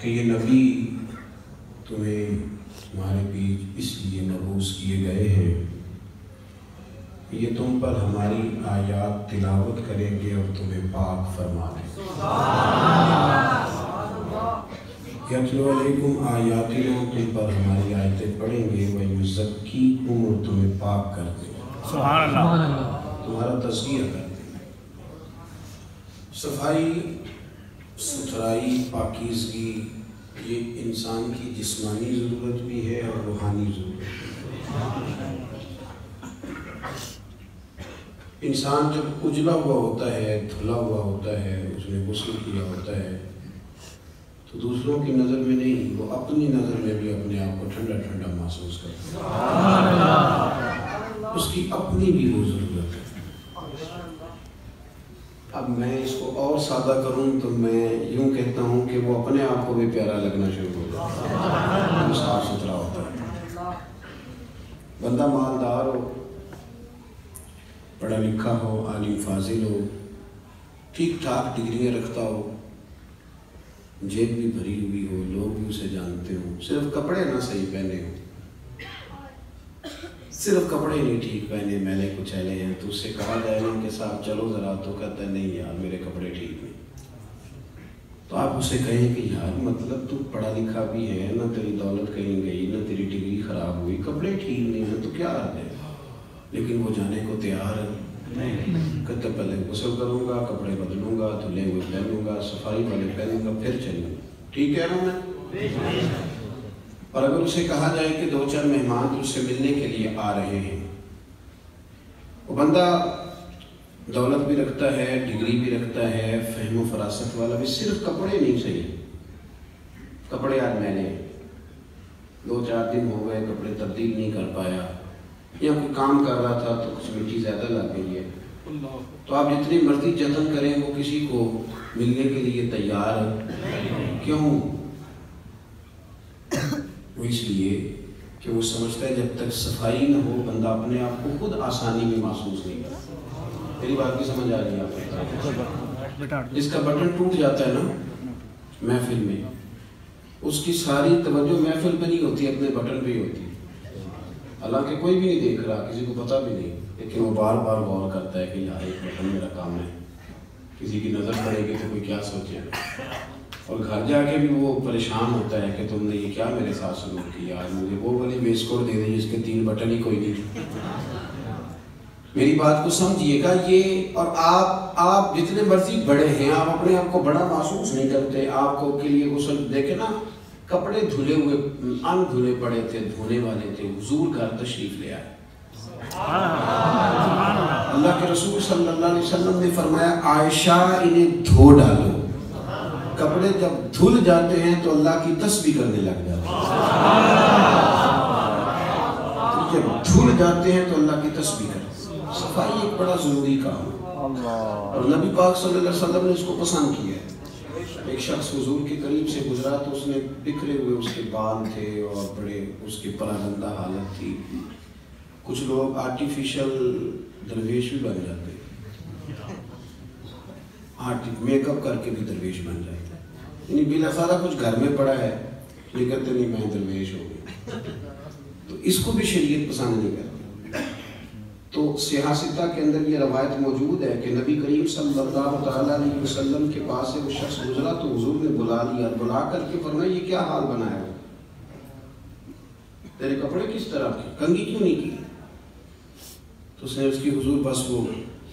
کہ یہ نبی تمہیں ہمارے بیچ اس لیے مبعوث کیے گئے ہیں، یہ تم پر ہماری آیات تلاوت کریں گے اور تمہیں پاک فرما دیں گے۔ یتلو علیکم آیاتنا، تم پر ہماری آیتیں پڑھیں گے، ویزکیکم، اور تمہیں پاک کر دیں گے، سبحان اللہ، تمہارا تزکیہ کر دیں گے۔ صفائی، ستھرائی، پاکیزگی یہ انسان کی جسمانی ضرورت بھی ہے اور روحانی ضرورت بھی ہے۔ انسان جب اجلا ہوا ہوتا ہے، دھلا ہوا ہوتا ہے، اس نے غسل کیا ہوتا ہے، تو دوسروں کی نظر میں نہیں، وہ اپنی نظر میں بھی اپنے آپ کو ٹھنڈا ٹھنڈا محسوس کرتا ہے، اس کی اپنی بھی وہ ضرورت ہے۔ اب میں اس کو اور سادہ کروں تو میں یوں کہتا ہوں کہ وہ اپنے آپ کو بھی پیارا لگنا شروع ہو جاتا ہے، وہ صاف ستھرا ہوتا ہے۔ بندہ مالدار ہو، پڑھا لکھا ہو، عالم فاضل ہو، ٹھیک ٹھاک ڈگریاں رکھتا ہو، جیب بھی بھری ہوئی ہو، لوگ بھی اسے جانتے ہوں، صرف کپڑے نہ صحیح پہنے ہوں، صرف کپڑے نہیں ٹھیک پہنے، میلے کچیلے ہیں، تو اس سے کہا جائے نا کہ صاحب چلو ذرا، تو کہتا ہے نہیں یار میرے کپڑے ٹھیک نہیں۔ تو آپ اسے کہیں کہ یار مطلب تو پڑھا لکھا بھی ہے، نہ تیری دولت کہیں گئی، نہ تیری ڈگری خراب ہوئی، کپڑے ٹھیک نہیں ہیں تو کیا حال ہے؟ لیکن وہ جانے کو تیار نہیں، کہتا پہلے غسل کروں گا، کپڑے بدلوں گا، دھلے ہوئے پہنوں گا، صفائی والے پہنوں گا، پھر چلوں گا۔ ٹھیک ہے نا میں؟ اور اگر اسے کہا جائے کہ دو چار مہمان اس سے ملنے کے لیے آ رہے ہیں، وہ بندہ دولت بھی رکھتا ہے، ڈگری بھی رکھتا ہے، فہم و فراست والا بھی، صرف کپڑے نہیں صحیح، کپڑے آج میلے، دو چار دن ہو گئے کپڑے تبدیل نہیں کر پایا، یا کوئی کام کر رہا تھا تو کچھ مٹی زیادہ لگ گئی ہے، تو آپ جتنی مرضی جتن کریں وہ کسی کو ملنے کے لیے تیار ہے۔ کیوں؟ وہ اس لیے کہ وہ سمجھتا ہے جب تک صفائی نہ ہو بندہ اپنے آپ کو خود آسانی میں محسوس نہیں کرتا۔ میری بات کی سمجھ آ رہی ہے آپ کو؟ جس کا بٹن ٹوٹ جاتا ہے نا محفل میں، اس کی ساری توجہ محفل پہ نہیں ہوتی، اپنے بٹن پہ ہی ہوتی، حالانکہ کوئی بھی نہیں دیکھ رہا، کسی کو پتہ بھی نہیں، لیکن وہ بار بار غور کرتا ہے کہ یار ایک بٹن میرا کام ہے، کسی کی نظر پڑے گی تو کوئی کیا سوچے گا، اور گھر جا کے بھی وہ پریشان ہوتا ہے کہ تم نے یہ کیا میرے ساتھ سلوک کیا، آج مجھے وہ والی ویسکوٹ دے دیں جس کے 3 بٹن ہی کوئی نہیں۔ میری بات کو سمجھیے گا یہ، اور آپ جتنے مرضی بڑے ہیں، آپ اپنے آپ کو بڑا محسوس نہیں کرتے۔ آپ کو کے لیے غسل دیکھیں نا، کپڑے دھلے ہوئے ان دھلے پڑے تھے، دھونے والے تھے، حضور گھر تشریف لے آئے، اللہ کے رسول صلی اللہ علیہ وسلم نے فرمایا عائشہ انہیں دھو ڈالو، کپڑے جب دھل جاتے ہیں تو اللہ کی تسبیح کرنے لگ جاتے ہیں، جب دھل جاتے ہیں تو اللہ کی تسبیح کرتے ہیں۔ صفائی ایک بڑا ضروری کام ہے، اور نبی پاک صلی اللہ علیہ وسلم نے اس کو پسند کیا ہے۔ ایک شخص حضور کے قریب سے گزرا تو اس نے بکھرے ہوئے اس کے بال تھے اور بڑے اس کی پراگندہ حالت تھی۔ کچھ لوگ آرٹیفیشل درویش بھی بن جاتے ہیں، میک اپ کر کے بھی درویش بن جاتے ہیں، یعنی بلا سارا کچھ گھر میں پڑا ہے، یہ کہتے نہیں میں درویش ہو گئی، تو اس کو بھی شریعت پسند نہیں کرتی۔ تو سیاستہ کے اندر یہ روایت موجود ہے کہ نبی کریم صلی اللہ تعالیٰ علیہ وسلم کے پاس سے وہ شخص گزرا تو حضور نے بلا لیا، بلا کر کے فرمایا یہ کیا حال بنایا ہے، تیرے کپڑے کس طرح کے، کنگھی کیوں نہیں کی؟ تو اس نے اس کی حضور بس وہ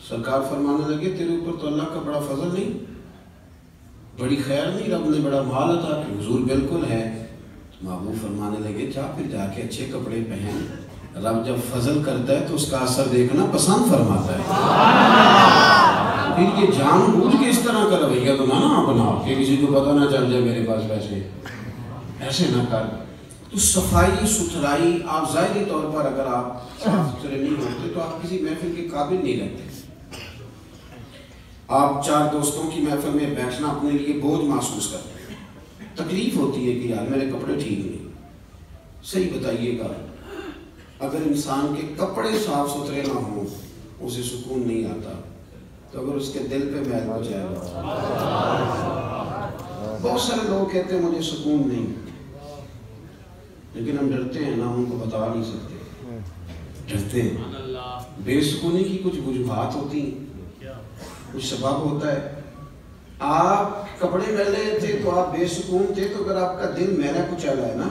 سرکار فرمانے لگے تیرے اوپر تو اللہ کا بڑا فضل نہیں، بڑی خیر نہیں، رب نے بڑا مال عطا کیا؟ حضور بالکل ہے۔ محبوب فرمانے لگے جا پھر جا کے اچھے کپڑے پہن، رب جب فضل کرتا ہے تو اس کا اثر دیکھنا پسند فرماتا ہے، پھر یہ جان بوجھ کے اس طرح کا رویہ تو نہ بنا کہ کسی کو پتہ نہ چل جائے میرے پاس پیسے، ایسے نہ کر۔ تو صفائی ستھرائی، آپ ظاہری طور پر اگر آپ صاف ستھرے نہیں ہوتے تو آپ کسی محفل کے قابل نہیں رہتے، آپ 4 دوستوں کی محفل میں بیٹھنا اپنے لیے بوجھ محسوس کرتے ہیں، تکلیف ہوتی ہے کہ یار میرے کپڑے ٹھیک نہیں۔ صحیح بتائیے گا، اگر انسان کے کپڑے صاف ستھرے نہ ہوں اسے سکون نہیں آتا، تو اگر اس کے دل پہ میل ہو جائے گا بہت سارے لوگ کہتے ہیں مجھے سکون نہیں، لیکن ہم ڈرتے ہیں نا، ان کو بتا نہیں سکتے، ڈرتے ہیں۔ بے سکونی کی کچھ وجوہات ہوتی ہیں، کچھ سبب ہوتا ہے۔ آپ کپڑے میلے تھے تو آپ بے سکون تھے، تو اگر آپ کا دل میلا کچیلا ہے نا،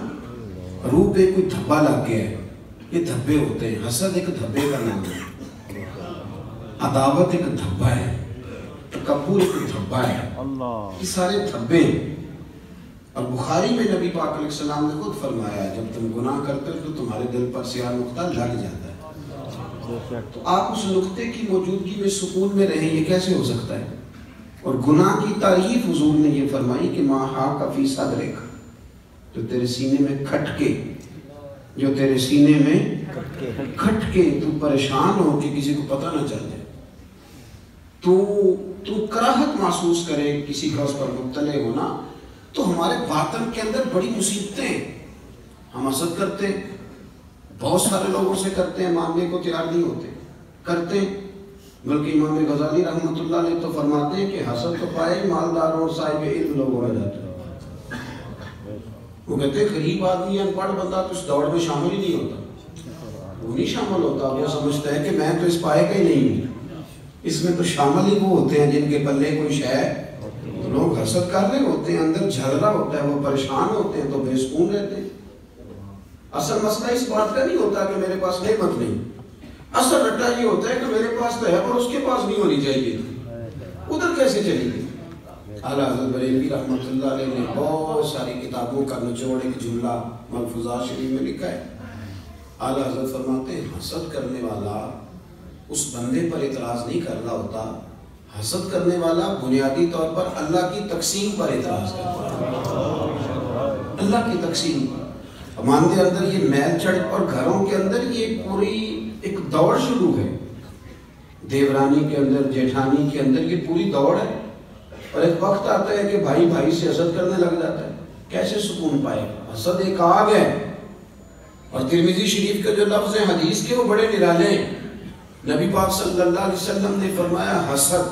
روح پہ کوئی دھبا لگ گیا ہے، یہ دھبے ہوتے ہیں۔ حسد ایک دھبے کا نام ہے، عداوت ایک دھبا ہے، تکبر ایک دھبا ہے، یہ سارے دھبے ہیں۔ اور بخاری میں نبی پاک علیہ السلام نے خود فرمایا ہے، جب تم گناہ کرتے ہو تو تمہارے دل پر سیاہ نقطہ لگ جاتا ہے، تو آپ اس نقطے کی موجودگی میں سکون میں رہیں، یہ کیسے ہو سکتا ہے؟ اور گناہ کی تعریف حضور نے یہ فرمائی کہ ما حاک فی صدرک، جو تیرے سینے میں کھٹکے، جو تیرے سینے میں کھٹکے، تو پریشان ہو کہ کسی کو پتہ نہ چل جائے، تو کراہت محسوس کرے کسی کا اس پر مطلع ہونا، تو ہمارے باطن کے اندر بڑی مصیبتیں ہیں۔ ہم حسد کرتے ہیں، بہت سارے لوگوں سے کرتے ہیں، ماننے کو تیار نہیں ہوتے، کرتے ہیں۔ بلکہ امام غزالی رحمۃ اللہ علیہ تو فرماتے ہیں کہ حسد تو پائے مالداروں اور صاحب علم لوگوں میں جاتے ہیں۔ وہ کہتے ہیں غریب آدمی ان پڑھ بندہ تو اس دوڑ میں شامل ہی نہیں ہوتا، وہ نہیں شامل ہوتا، وہ سمجھتا ہے کہ میں تو اس پائے کا ہی نہیں ہوں، اس میں تو شامل ہی وہ ہوتے ہیں جن کے پلے کوئی شے ہے۔ تو لوگ حسد کر رہے ہوتے ہیں، اندر جھگڑا ہوتا ہے، وہ پریشان ہوتے ہیں تو بے سکون رہتے ہیں۔ اصل مسئلہ اس بات کا نہیں ہوتا کہ میرے پاس نعمت نہیں، اصل رٹا یہ ہوتا ہے کہ میرے پاس تو ہے پر اس کے پاس نہیں ہونی چاہیے، ادھر کیسے چلی گئی؟ اعلیٰ حضرت بریلوی رحمۃ اللہ علیہ نے بہت ساری کتابوں کا نچوڑ ایک جملہ ملفوظات شریف میں لکھا ہے۔ اعلیٰ حضرت فرماتے ہیں حسد کرنے والا اس بندے پر اعتراض نہیں کر رہا ہوتا، حسد کرنے والا بنیادی طور پر اللہ کی تقسیم پر اعتراض کرتا ہے، اللہ کی تقسیم پر۔ ہمارے اندر یہ میل چڑھ اور گھروں کے اندر یہ پوری ایک دوڑ شروع ہے، دیورانی کے اندر، جیٹھانی کے اندر یہ پوری دوڑ ہے، اور ایک وقت آتا ہے کہ بھائی بھائی سے حسد کرنے لگ جاتا ہے۔ کیسے سکون پائے گا؟ حسد ایک آگ ہے، اور ترمذی شریف کے جو لفظ ہیں حدیث کے وہ بڑے نرالے ہیں۔ نبی پاک صلی اللہ علیہ وسلم نے فرمایا حسد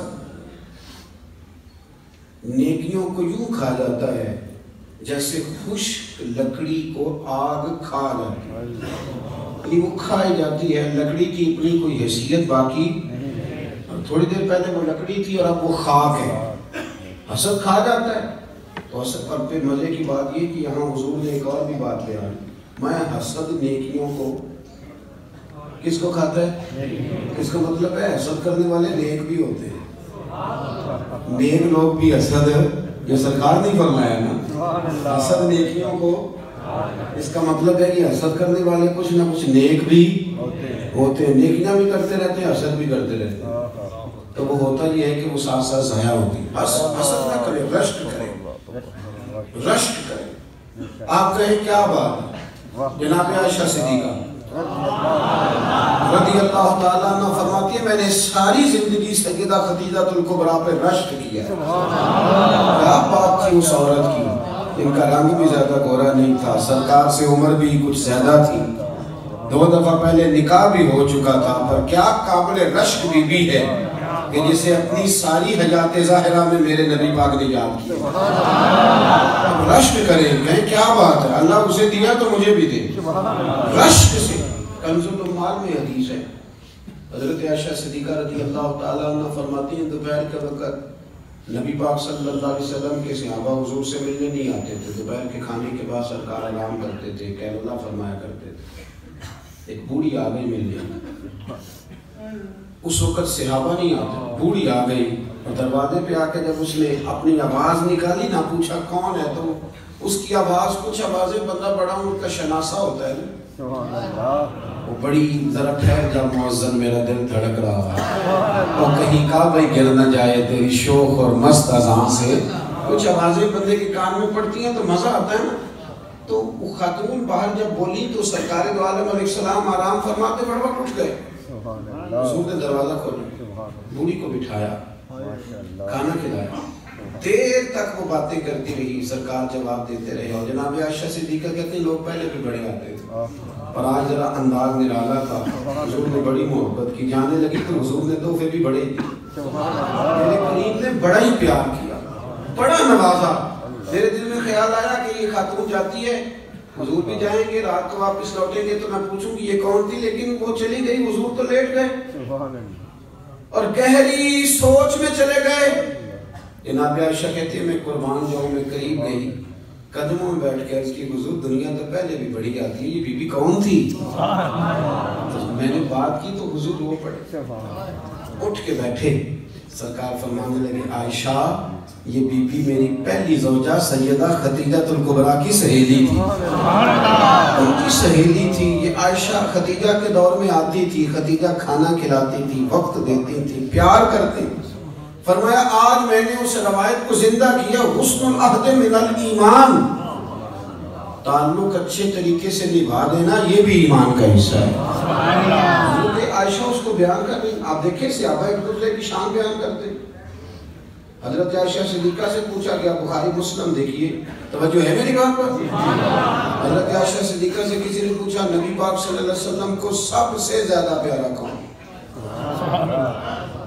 نیکیوں کو یوں کھا جاتا ہے جیسے خشک لکڑی کو آگ کھا جاتی ہے، یعنی وہ کھائی جاتی ہے، لکڑی کی اپنی کوئی حیثیت باقی، اور تھوڑی دیر پہلے وہ لکڑی تھی اور اب وہ خاک ہے، حسد کھا جاتا ہے۔ تو حسد پر پھر مزے کی بات یہ کہ یہاں حضور نے ایک اور بھی بات بیان، میں حسد نیکیوں کو کس کو کھاتا ہے؟ اس کا مطلب ہے حسد کرنے والے نیک بھی ہوتے ہیں، نیک لوگ بھی حسد، جو سرکار نہیں فرمایا نا حسد نیکیوں کو، اس کا مطلب ہے کہ حسد کرنے والے کچھ نہ کچھ نیک بھی ہوتے ہیں، نیکیاں بھی کرتے رہتے ہیں، حسد بھی کرتے رہتے ہیں، تو وہ ہوتا یہ ہے کہ وہ ساتھ ساتھ ضائع ہوتی ہے۔ حسد نہ کرے، رشک کرے، رشک کرے۔ آپ کہیں کیا بات؟ جناب عائشہ صدیقہ رضی اللہ تعالیٰ عنہ فرماتی ہے میں نے ساری زندگی سیدہ خدیجہ الکبریٰ پہ رشک کیا ہے۔ کیا بات تھی اس عورت کی، ان کا رنگ بھی زیادہ گورا نہیں تھا، سرکار سے عمر بھی کچھ زیادہ تھی، 2 دفعہ پہلے نکاح بھی ہو چکا تھا، پر کیا قابل رشک بھی ہے کہ جسے اپنی ساری حیات ظاہرہ میں میرے نبی پاک نے یاد کیا۔ رشک کریں، کہیں کیا بات ہے، اللہ اسے دیا تو مجھے بھی دے، رشک سے۔ کنز الاموال میں حدیث ہے، حضرت عائشہ صدیقہ رضی اللہ تعالیٰ عنہ فرماتی ہیں دوپہر کے وقت نبی پاک صلی اللہ علیہ وسلم کے صحابہ حضور سے ملنے نہیں آتے تھے، دوپہر کے کھانے کے بعد سرکار اعلان کرتے تھے، قیلولہ فرمایا کرتے تھے، ایک بوڑھی آ گئی ملنے۔ اس وقت صحابہ نہیں آتے، بوڑھی آ گئی، اور دروازے پہ آ کے جب اس نے اپنی آواز نکالی نہ پوچھا کون ہے، تو اس کی آواز کچھ آوازیں بندہ بڑا ان کا شناسہ ہوتا ہے، وہ بڑی ذرا ٹھہر جا مؤذن میرا دل دھڑک رہا ہے، اور کہیں کعبہ گر نہ جائے تیری شوخ اور مست اذان سے، کچھ آوازیں بندے کے کان میں پڑتی ہیں تو مزہ آتا ہے نا۔ تو وہ خاتون باہر جب بولی تو سرکار دو عالم علیہ السلام آرام فرماتے بڑھ اٹھ گئے، حضور نے دروازہ کھولا، بوڑھی کو بٹھایا، کھانا کھلایا، دیر تک وہ باتیں کرتی رہی، سرکار جواب دیتے رہے، اور جناب عائشہ صدیقہ کہتے ہیں لوگ پہلے بھی بڑے آتے تھے، اور آج ذرا انداز نرالا تھا، حضور نے بڑی محبت کی، جانے لگی تو حضور نے تحفے بھی بڑے دی، میرے کریم نے بڑا ہی پیار کیا، بڑا نوازا، میرے دل میں خیال آیا کہ یہ خاتون جاتی ہے، حضور بھی جائیں گے، رات کو واپس لوٹیں گے تو میں پوچھوں گی یہ کون تھی، لیکن وہ چلی گئی، حضور تو لیٹ گئے اور گہری سوچ میں چلے گئے۔ جناب عائشہ کہتی ہے میں قربان جاؤں، میں قریب گئی، قدموں میں بیٹھ کے عرض کی حضور دنیا تو پہلے بھی بڑی آتی ہے، یہ بی بی کون تھی؟ میں نے بات کی تو حضور رو پڑے، اٹھ کے بیٹھے، سرکار فرمانے لگے عائشہ یہ بی بی میری پہلی زوجہ سیدہ خدیجہ الکبریٰ کی سہیلی تھی، ان کی سہیلی تھی یہ عائشہ۔ خدیجہ کے دور میں آتی تھی، خدیجہ کھانا کھلاتی تھی، وقت دیتی تھی، پیار کرتی تھی۔ فرمایا آج میں نے اس روایت کو زندہ کیا، حسن العہد من الایمان، تعلق اچھے طریقے سے نبھا دینا یہ بھی ایمان کا حصہ ہے۔ حضرت عائشہ اس کو بیان کر رہی، آپ دیکھیں صحابہ ایک دوسرے کی شان بیان کرتے ہیں۔ حضرت عائشہ صدیقہ سے پوچھا گیا، بخاری مسلم دیکھیے، توجہ ہے میری بات پر؟ حضرت عائشہ صدیقہ سے کسی نے پوچھا نبی پاک صلی اللہ علیہ وسلم کو سب سے زیادہ پیارا کون؟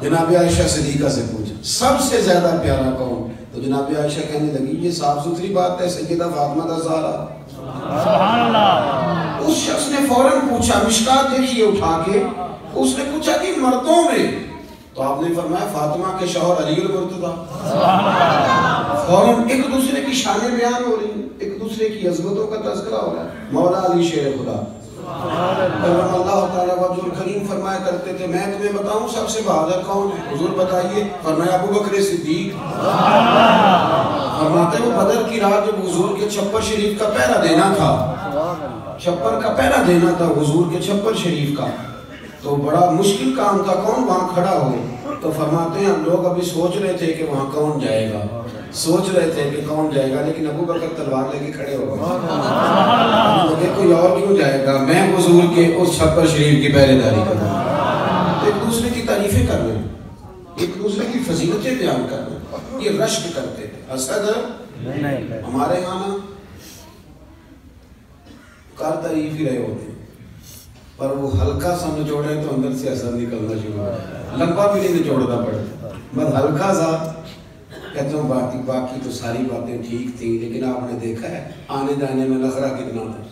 جناب عائشہ صدیقہ سے پوچھا سب سے زیادہ پیارا کون؟ تو جناب عائشہ کہنے لگی یہ صاف ستھری بات ہے، سیدہ فاطمہ الزہرا۔ سبحان اللہ۔ اس شخص نے فوراً پوچھا، مشکات دیکھیے اٹھا کے، اس نے پوچھا کہ مردوں میں، تو آپ نے فرمایا فاطمہ کے شوہر علی المرتضیٰ۔ فوراً ایک دوسرے کی شانیں بیان ہو رہی ہیں، ایک دوسرے کی عظمتوں کا تذکرہ ہو رہا ہے۔ مولا علی شیر خدا کرم اللہ تعالیٰ وجہ الکریم فرمایا کرتے تھے میں تمہیں بتاؤں سب سے بہادر کون ہے؟ حضور بتائیے، فرمایا ابو بکر صدیق۔ فرماتے وہ بدر کی رات جب حضور کے چھپر شریف کا پہرا دینا تھا، چھپر کا پہرا دینا تھا حضور کے چھپر شریف کا، تو بڑا مشکل کام تھا کون وہاں کھڑا ہو، تو فرماتے ہیں لوگ ابھی سوچ رہے تھے کہ وہاں کون جائے گا، سوچ رہے تھے کہ کون جائے گا، لیکن ابو بکر تلوار لے کے کھڑے ہو گئے، کوئی اور کیوں جائے گا، میں حضور کے اس چھپر شریف کی پہرے داری کروں۔ ایک دوسرے کی تعریفیں کر رہے ہیں، ایک دوسرے کی فضیلتیں بیان کر رہے ہیں، یہ رشک کرتے تھے۔ حسد ہمارے یہاں نا کار تعریف ہی رہے ہوتے ہیں، پر وہ ہلکا سا نچوڑے تو اندر سے اثر نکلنا شروع ہو جائے، لمبا بھی نہیں نچوڑنا پڑتا، بس ہلکا سا کہتے ہیں باقی تو ساری باتیں ٹھیک تھیں، لیکن آپ نے دیکھا ہے آنے جانے میں نخرہ کتنا تھا،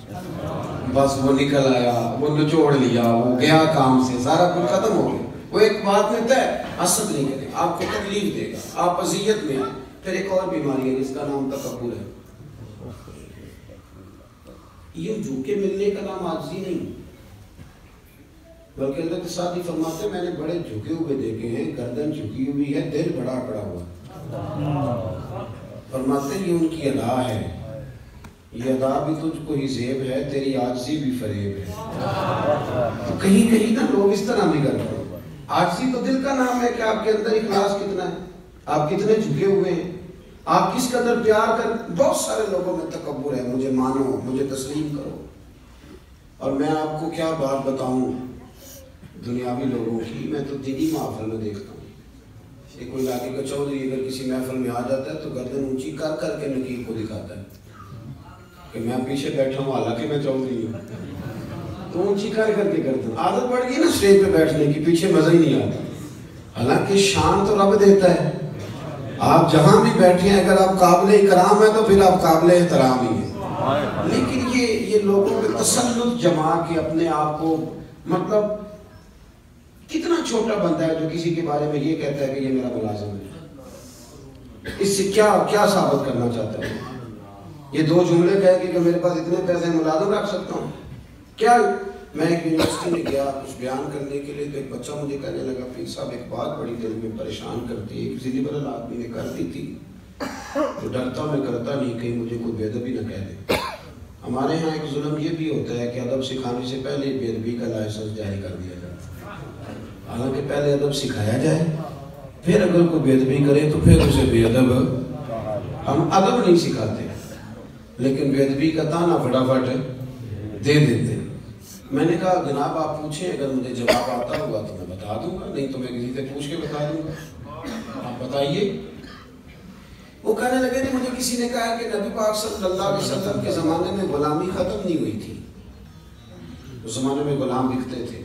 بس وہ نکل آیا، وہ نچوڑ لیا، وہ گیا کام سے، سارا کچھ ختم ہو گیا۔ وہ ایک بات میں طے حسد نہیں کرے، آپ کو تکلیف دے گا، آپ اذیت میں آئے۔ پھر ایک اور بیماری ہے جس کا نام تکبر ہے، یہ جھوکے ملنے کا نام عاجزی نہیں، بلکہ اللہ کے ساتھ ہی فرماتے ہیں میں نے بڑے جھکے ہوئے دیکھے ہیں، گردن جھکی ہوئی ہے، دل بڑا اکڑا ہوا، فرماتے ہیں یہ ان کی ادا ہے، یہ ادا بھی تجھ کو ہی زیب ہے، تیری عاجزی بھی فریب ہے۔ کہیں کہیں نا لوگ اس طرح بھی کرتے ہیں، عاجزی تو دل کا نام ہے کہ آپ کے اندر اخلاص کتنا ہے، آپ کتنے جھکے ہوئے ہیں، آپ کس قدر پیار کر۔ بہت سارے لوگوں میں تکبر ہے، مجھے مانو، مجھے تسلیم کرو، اور میں آپ کو کیا بات بتاؤں دنیاوی لوگوں کی، میں تو دینی محفل میں دیکھتا ہوں کہ کوئی علاقے کا چودھری اگر کسی محفل میں آ جاتا ہے تو گردن اونچی کر کر کے نقیب کو دکھاتا ہے کہ میں پیچھے بیٹھا ہوں حالانکہ میں چودھری ہوں، تو اونچی کر کر کے گردن، عادت پڑ گئی نا اسٹیج پہ بیٹھنے کی، پیچھے مزہ ہی نہیں آتا، حالانکہ شان تو رب دیتا ہے، آپ جہاں بھی بیٹھے ہیں اگر آپ قابل اکرام ہیں تو پھر آپ قابل احترام ہی ہیں، لیکن یہ لوگوں کے تسلط جما کے اپنے آپ کو، مطلب کتنا چھوٹا بندہ ہے جو کسی کے بارے میں یہ کہتا ہے کہ یہ میرا ملازم ہے، اس سے کیا ثابت کرنا چاہتا ہے؟ یہ دو جملے کہے کہ میرے پاس اتنے پیسے ملازم رکھ سکتا ہوں کیا؟ میں ایک یونیورسٹی میں گیا کچھ بیان کرنے کے لیے، تو ایک بچہ مجھے کہنے لگا پیر صاحب ایک بات بڑی دل میں پریشان کرتی ہے، کسی لبرل آدمی نے کر دی تھی، تو ڈرتا میں کرتا نہیں کہیں مجھے کوئی بے ادبی نہ کہہ دے۔ ہمارے ہاں ایک ظلم یہ بھی ہوتا ہے کہ ادب سکھانے سے پہلے بے ادبی کا لائسنس جاری کر دیا جاتا ہے، حالانکہ پہلے ادب سکھایا جائے، پھر اگر کوئی بے ادبی کرے تو پھر اسے بے ادب، ہم ادب نہیں سکھاتے لیکن بے ادبی کا تانا فٹافٹ دے دیتے۔ میں نے کہا جناب آپ پوچھیں، اگر مجھے جواب آتا ہوگا تو میں بتا دوں گا، نہیں تو میں کسی سے پوچھ کے بتا دوں گا، آپ بتائیے۔ وہ کہنے لگے کہ مجھے کسی نے کہا کہ نبی پاک صلی اللہ علیہ وسلم کے زمانے میں غلامی ختم نہیں ہوئی تھی، اس زمانے میں غلام بکتے تھے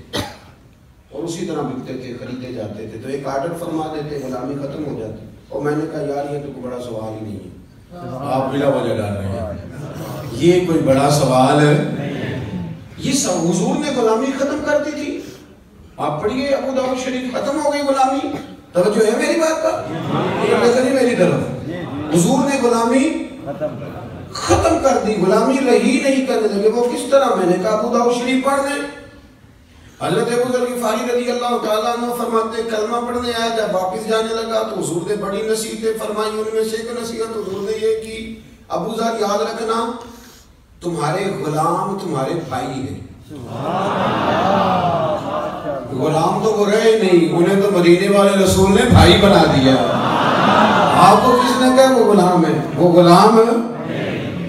اور اسی طرح بکتے تھے، خریدے جاتے تھے، تو ایک آرڈر فرما دیتے غلامی ختم ہو جاتی۔ اور میں نے کہا یار یہ تو کوئی بڑا سوال ہی نہیں ہے، آپ بلا وجہ ڈال رہے ہیں، یہ کوئی بڑا سوال ہے؟ یہ سب حضور نے غلامی ختم کر دی تھی. آپ پڑھیے ابو داؤد شریف، ختم ہو گئی غلامی. توجہ ہے میری بات پر؟ نظر نہیں میری طرف. حضور نے غلامی ختم کر دی، غلامی رہی نہیں کرنے لگے. وہ کس طرح؟ میں نے کہا ابو داؤد شریف پڑھ لیں. حضرت ابو ذر غفاری رضی اللہ تعالیٰ عنہ فرماتے کلمہ پڑھنے آیا، جب واپس جانے لگا تو حضور نے بڑی نصیحتیں فرمائی. ان میں سے ایک نصیحت حضور نے یہ کی، ابو ذر یاد رکھنا تمہارے غلام تمہارے بھائی ہیں. غلام تو وہ رہے نہیں، انہیں تو مدینے والے رسول نے بھائی بنا دیا. آپ کو کس نے کہا وہ غلام ہے؟ وہ غلام ہے.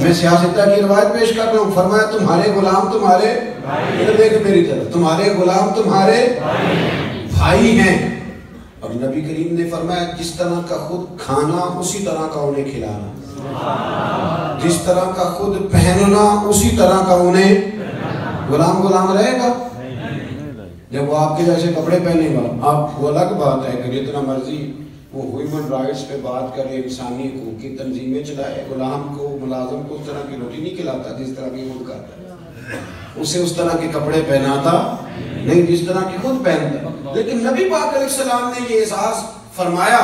میں سیاستہ کی روایت پیش کر رہا ہوں. فرمایا تمہارے غلام تمہارے، دیکھ میری طرف، تمہارے غلام تمہارے بھائی ہیں. اور نبی کریم نے فرمایا جس طرح کا خود کھانا اسی طرح کا انہیں کھلانا، جس طرح کا خود پہننا اسی طرح کا انہیں. غلام رہے گا جب وہ آپ کے جیسے کپڑے پہنے گا. آپ وہ الگ بات ہے کہ جتنا مرضی وہ ہیومن رائٹس پہ بات کرے، انسانی حقوق کی تنظیمیں چلائے، غلام کو ملازم کو اس طرح کی روٹی نہیں کھلاتا جس طرح کی خود کرتا ہے. اسے اس طرح کے کپڑے پہناتا نہیں جس طرح کی خود پہنتا. لیکن نبی پاک علیہ السلام نے یہ احساس فرمایا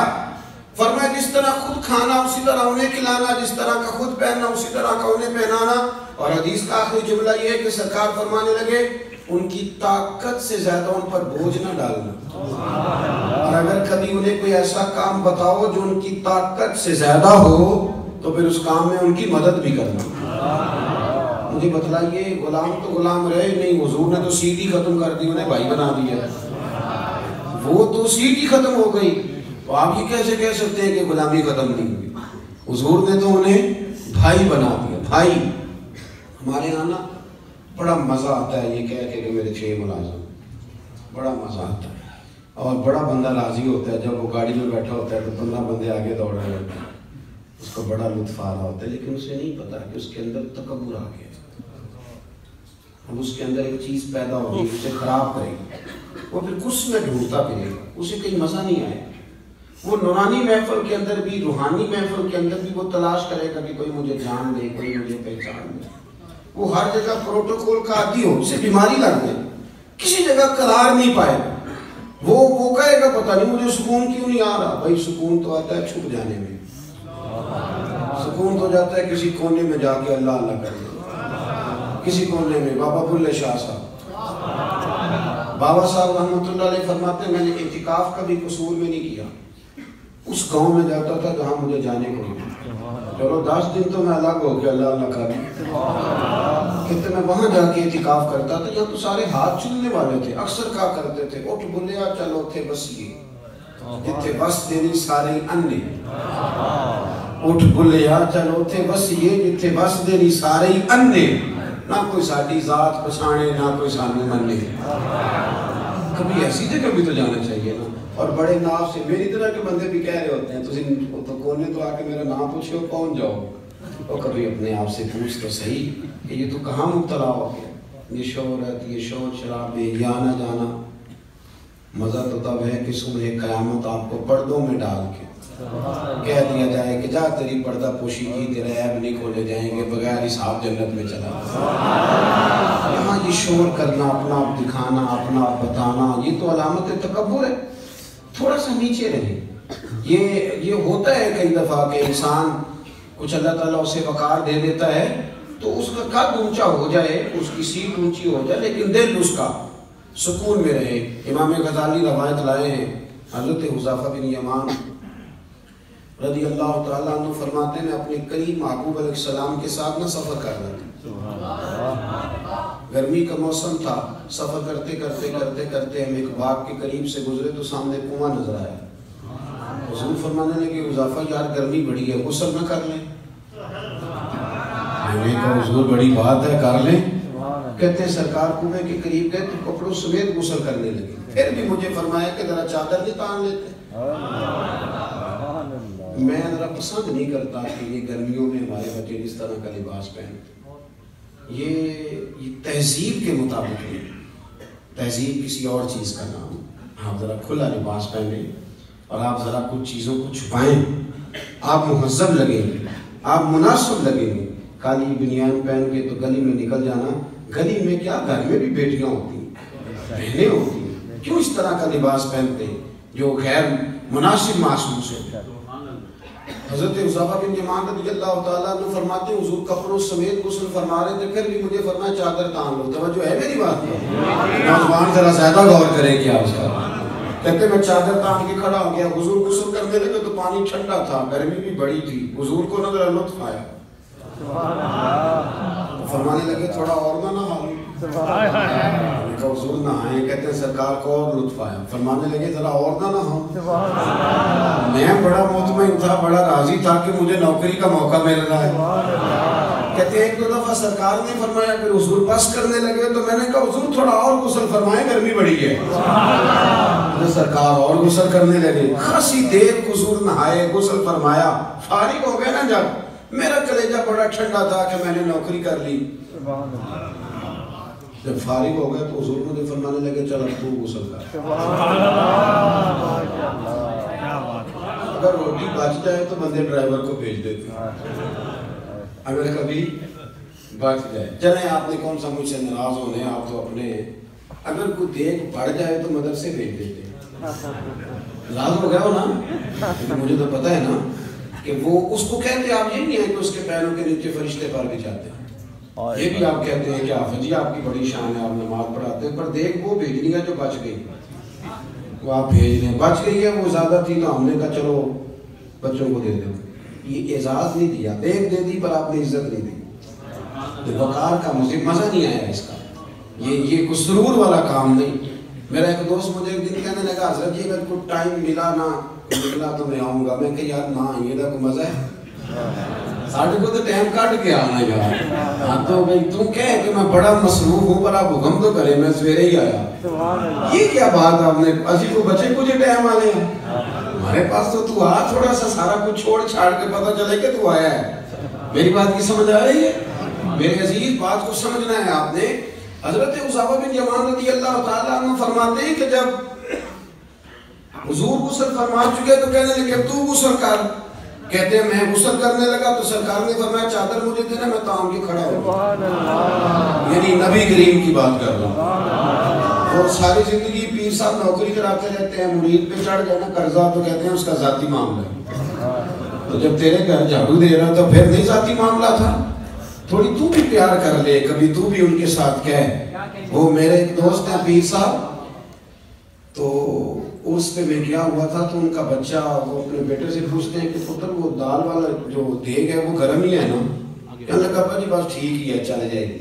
جس طرح خود کھانا اسی طرح انہیں کھلانا، جس طرح کا خود پہننا اسی طرح کا انہیں پہنانا. اور حدیث کا آخری جملہ یہ ہے کہ سرکار فرمانے لگے ان کی طاقت سے زیادہ ان پر بوجھ نہ ڈالنا. اور اگر کبھی انہیں کوئی ایسا کام بتاؤ جو ان کی طاقت سے زیادہ ہو تو پھر اس کام میں ان کی مدد بھی کرنا. مجھے بتلائیے غلام تو غلام رہے نہیں، حضور نے تو سیٹ ہی ختم کر دی، انہیں بھائی بنا دیا. وہ تو سیٹ ہی ختم ہو گئی. تو آپ یہ کیسے کہہ سکتے ہیں کہ غلامی ختم نہیں ہوئی؟ حضور نے تو انہیں بھائی بنا دیا. بھائی ہمارے یہاں نا بڑا مزہ آتا ہے یہ کہہ کہ میرے 6 ملازم، بڑا مزہ آتا ہے. اور بڑا بندہ راضی ہوتا ہے جب وہ گاڑی میں بیٹھا ہوتا ہے تو 15 بندے آگے دوڑ رہے ہوتے ہیں، اس کو بڑا لطف آ رہا ہوتا ہے. لیکن اسے نہیں پتا کہ اس کے اندر تکبر آ گیا. اب اس کے اندر ایک چیز پیدا ہوگی اسے خراب کرے گی. وہ پھر کس میں ڈھونڈتا پھرے گا، اسے کہیں مزہ نہیں آئے. وہ نورانی محفل کے اندر بھی، روحانی محفل کے اندر بھی وہ تلاش کرے گا کہ کوئی مجھے جان دے، کوئی مجھے پہچان دے. وہ ہر جگہ پروٹوکول کا عادی ہو، اسے بیماری لگ جائے، کسی جگہ قرار نہیں پائے. وہ کہے گا پتہ نہیں مجھے سکون کیوں نہیں آ رہا. بھائی سکون تو آتا ہے چھپ جانے میں، سکون تو جاتا ہے کسی کونے میں جا کے اللہ اللہ کر دے. کسی کونے میں بابا بلے شاہ صاحب، بابا صاحب رحمۃ اللہ علیہ فرماتے ہیں میں نے اعتکاف کبھی قصور میں نہیں کیا. اس گاؤں میں جاتا تھا جہاں مجھے جانے کو نہیں. چلو 10 دن تو میں الگ ہو کے اللہ اللہ کر دوں. کہتے میں وہاں جا کے اعتکاف کرتا تھا، یہاں تو سارے ہاتھ چلنے والے تھے. اکثر کہا کرتے تھے اٹھ بلیا چلو تھے بس یہ جتھے بس تیری سارے انے. اٹھ بلیا چلو تھے بس یہ جتھے بس تیری سارے انے. نہ کوئی ساری ذات پچھانے نہ کوئی سانو منے. کبھی ایسی جگہ بھی تو جانا چاہیے نا. اور بڑے ناف سے میری طرح کے بندے بھی کہہ رہے ہوتے ہیں تو کونے تو آ کے میرا نام پوچھو کون جاؤ. اور کبھی اپنے آپ سے پوچھ تو صحیح کہ یہ تو کہاں مبتلا ہو گیا. یہ شہرت، یہ شور شراب میں یہ آنا جانا. مزہ تو تب ہے کہ صبح قیامت آپ کو پردوں میں ڈال کے کہہ دیا جائے کہ جا تیری پردہ پوشی کی، تیرے عیب نہیں کھولے جائیں گے، بغیر حساب جنت میں چلا. یہاں یہ شور کرنا، اپنا آپ دکھانا، اپنا آپ بتانا، یہ تو علامت تکبر ہے. تھوڑا سا نیچے رہے. یہ ہوتا ہے کئی دفعہ کہ انسان کچھ اللہ تعالیٰ اسے وقار دے دیتا ہے تو اس کا قد اونچا ہو جائے، اس کی سیٹ اونچی ہو جائے، لیکن دل اس کا سکون میں رہے. امام غزالی روایت لائے ہیں، حضرت حذیفہ بن یمان رضی اللہ تعالیٰ عنہ فرماتے ہیں میں اپنے قریب محبوب علیہ السلام کے ساتھ نہ سفر کر رہا تھا. گرمی کا موسم تھا. سفر کرتے کرتے کرتے کرتے ہم ایک باغ کے قریب سے گزرے تو سامنے کنواں نظر آیا. حضور فرمانے لگے حذیفہ یار گرمی بڑی ہے، غسل نہ کر لیں؟ میں نے کہا حضور بڑی بات ہے، کر لیں. کہتے ہیں سرکار کنویں کے قریب گئے تو کپڑوں سمیت غسل کرنے لگے. پھر بھی مجھے فرمایا کہ ذرا چادر نہیں تان لیتے. میں ذرا پسند نہیں کرتا کہ یہ گرمیوں میں ہمارے بچے اس طرح کا لباس پہنتے. یہ تہذیب کے مطابق نہیں. تہذیب کسی اور چیز کا نام. آپ ذرا کھلا لباس پہنیں اور آپ ذرا کچھ چیزوں کو چھپائیں، آپ مہذب لگیں گے. آپ مناسب لگیں گے. کالی بنیان پہن کے تو گلی میں نکل جانا. گلی میں کیا، گھر میں بھی بیٹیاں ہوتی ہیں، بہنیں ہوتی ہیں. کیوں اس طرح کا لباس پہنتے ہیں جو غیر مناسب محسوس ہے؟ حضرت حذیفہ بن یمان رضی اللہ تعالیٰ عنہ فرماتے ہیں حضور کپڑوں سمیت غسل فرما رہے تھے، پھر بھی مجھے فرمایا چادر تان لو. توجہ ہے میری بات پر؟ نوجوان ذرا زیادہ غور کریں کیا اس کا. کہتے میں چادر تان کے کھڑا ہو گیا. حضور غسل کرنے لگے تو پانی ٹھنڈا تھا، گرمی بھی بڑی تھی. حضور کو نظر لطف آیا، فرمانے لگے تھوڑا اور نہ نہا لو. حضور نہائے. کہتے ہیں سرکار کو اور لطف آیا، فرمانے لگے ذرا اور نہ نہاؤ. میں بڑا مطمئن تھا، بڑا راضی تھا کہ مجھے نوکری کا موقع مل رہا ہے. کہتے ہیں ایک دو دفعہ سرکار نے فرمایا، پھر حضور بس کرنے لگے تو میں نے کہا حضور تھوڑا اور غسل فرمائیں، گرمی بڑی ہے. سرکار اور غسل کرنے لگے. خاصی دیر حضور نہائے، غسل فرمایا، فارغ ہو گئے نا. جب میرا کلیجہ بڑا ٹھنڈا تھا کہ میں نے نوکری کر لی. جب فارغ ہو گئے تو حضور مجھے فرمانے لگے چل اب تو غسل کر. اگر روٹی بچ جائے تو بندے ڈرائیور کو بھیج دیتے ہیں، اگر کبھی بچ جائے. چلیں آپ نے کون سا مجھ سے ناراض ہونے، آپ تو اپنے ہیں. اگر کوئی دیکھ بڑھ جائے تو مدرسے بھیج دیتے ہیں. ناراض ہو گیا ہو نا، مجھے تو پتہ ہے نا کہ وہ اس کو کہتے آپ یہ نہیں ہے کہ اس کے پیروں کے نیچے فرشتے پر بھی جاتے ہیں. یہ بھی آپ کہتے ہیں کہ حافظ جی آپ کی بڑی شان ہے، آپ نماز پڑھاتے ہیں، پر دیکھ وہ بھیجنی ہے جو بچ گئی، وہ آپ بھیج دیں. بچ گئی ہے، وہ زیادہ تھی تو ہم نے کہا چلو بچوں کو دے دیں. یہ اعزاز نہیں دیا، دیکھ دے دی پر آپ نے عزت نہیں دی. وقار کا مجھے مزہ نہیں آیا اس کا. یہ کوئی سرور والا کام نہیں. میرا ایک دوست مجھے ایک دن کہنے لگا حضرت جی اگر کوئی ٹائم ملا نا نکلا تو میں آؤں گا. میں کہ یار نہ یہ دا کوئی مزہ ہے، ساڑھے کو تو ٹائم کٹ کے آنا یار. ہاں تو بھئی تم کہے کہ میں بڑا مصروف ہوں پر آپ حکم تو کرے، میں سویرے ہی آیا. یہ کیا بات آپ نے، اسی کو بچے کچھ ٹائم آنے ہیں ہمارے پاس تو آ تھوڑا سا سارا کچھ چھوڑ چھاڑ کے پتہ چلے کہ تو آیا ہے. میری بات کی سمجھ آ رہی ہے میرے عزیز؟ بات کو سمجھنا ہے آپ نے. حضرت حذیفہ بن یمان رضی اللہ تعالیٰ عنہ فرماتے ہیں کہ جب حضور غسل فرما چکے تو کہنے لگے تو غسل کر. کہتے ہیں میں غسل کرنے لگا تو سرکار نے فرمایا چادر مجھے دینا، میں تان کے کھڑا ہوں. یعنی نبی کریم کی بات کر رہا ہوں. اور ساری زندگی پیر صاحب نوکری کراتے رہتے ہیں، مرید پہ چڑھ گئے نا قرضہ تو کہتے ہیں اس کا ذاتی معاملہ ہے. تو جب تیرے گھر جھاڑو دے رہا تو پھر نہیں ذاتی معاملہ تھا. تھوڑی تو بھی پیار کر لے، کبھی تو بھی ان کے ساتھ کہہ. وہ میرے ایک دوست ہیں پیر صاحب، تو اس پہ میں کیا ہوا تھا تو ان کا بچہ وہ اپنے بیٹے سے پوچھتے ہیں کہ پتر وہ دال والا جو دیگ ہے وہ گرم ہی ہے نا؟ کہنے لگا ابا جی بس ٹھیک ہی ہے چل جائے گی.